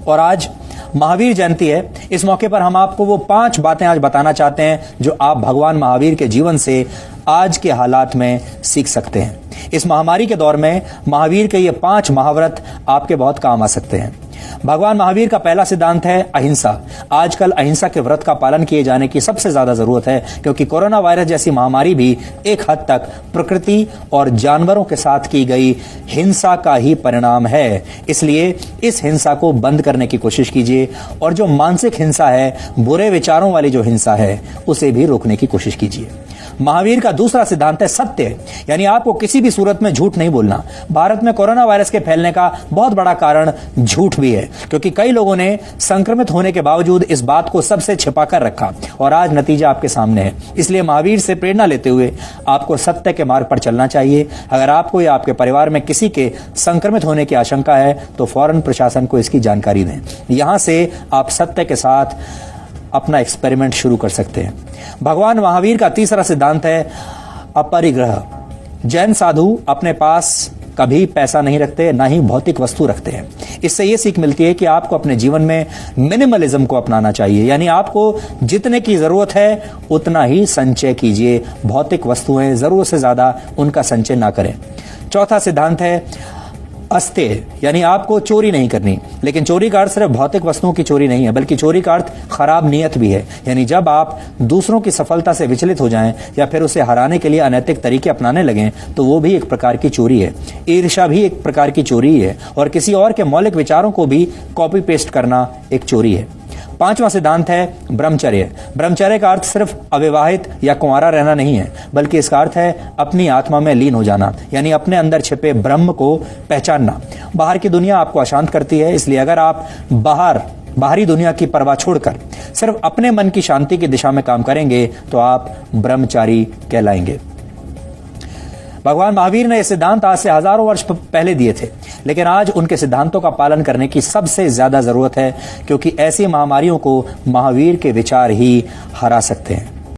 और आज महावीर जयंती है। इस मौके पर हम आपको वो 5 बातें आज बताना चाहते हैं जो आप भगवान महावीर के जीवन से आज के हालात में सीख सकते हैं। इस महामारी के दौर में महावीर के ये 5 महाव्रत आपके बहुत काम आ सकते हैं। भगवान महावीर का पहला सिद्धांत है अहिंसा। आजकल अहिंसा के व्रत का पालन किए जाने की सबसे ज्यादा जरूरत है, क्योंकि कोरोना वायरस जैसी महामारी भी एक हद तक प्रकृति और जानवरों के साथ की गई हिंसा का ही परिणाम है। इसलिए इस हिंसा को बंद करने की कोशिश कीजिए और जो मानसिक हिंसा है, बुरे विचारों वाली जो हिंसा है, उसे भी रोकने की कोशिश कीजिए। महावीर का दूसरा सिद्धांत है सत्य, यानी आपको किसी भी सूरत में झूठ नहीं बोलना। भारत में कोरोना वायरस के फैलने का बहुत बड़ा कारण झूठ भी है, क्योंकि कई लोगों ने संक्रमित होने के बावजूद इस बात को सबसे छिपा कर रखा और आज नतीजा आपके सामने है। इसलिए महावीर से प्रेरणा लेते हुए आपको सत्य के मार्ग पर चलना चाहिए। अगर आपको या आपके परिवार में किसी के संक्रमित होने की आशंका है तो फौरन प्रशासन को इसकी जानकारी दें। यहां से आप सत्य के साथ अपना एक्सपेरिमेंट शुरू कर सकते हैं। भगवान महावीर का तीसरा सिद्धांत है अपरिग्रह। जैन साधु अपने पास कभी पैसा नहीं रखते, ना ही भौतिक वस्तु रखते हैं। इससे यह सीख मिलती है कि आपको अपने जीवन में मिनिमलिज्म को अपनाना चाहिए, यानी आपको जितने की जरूरत है उतना ही संचय कीजिए। भौतिक वस्तुएं जरूरत से ज्यादा उनका संचय ना करें। चौथा सिद्धांत है अस्तेय, यानी आपको चोरी नहीं करनी। लेकिन चोरी का अर्थ सिर्फ भौतिक वस्तुओं की चोरी नहीं है, बल्कि चोरी का अर्थ खराब नियत भी है। यानी जब आप दूसरों की सफलता से विचलित हो जाएं या फिर उसे हराने के लिए अनैतिक तरीके अपनाने लगें तो वो भी एक प्रकार की चोरी है। ईर्ष्या भी एक प्रकार की चोरी है और किसी और के मौलिक विचारों को भी कॉपी पेस्ट करना एक चोरी है। पांचवा सिद्धांत है ब्रह्मचर्य। ब्रह्मचर्य का अर्थ सिर्फ अविवाहित या कुंवारा रहना नहीं है, बल्कि इसका अर्थ है अपनी आत्मा में लीन हो जाना, यानी अपने अंदर छिपे ब्रह्म को पहचानना। बाहर की दुनिया आपको अशांत करती है, इसलिए अगर आप बाहरी दुनिया की परवाह छोड़कर सिर्फ अपने मन की शांति की दिशा में काम करेंगे तो आप ब्रह्मचारी कहलाएंगे। भगवान महावीर ने ये सिद्धांत आज से हजारों वर्ष पहले दिए थे, लेकिन आज उनके सिद्धांतों का पालन करने की सबसे ज्यादा जरूरत है, क्योंकि ऐसी महामारियों को महावीर के विचार ही हरा सकते हैं।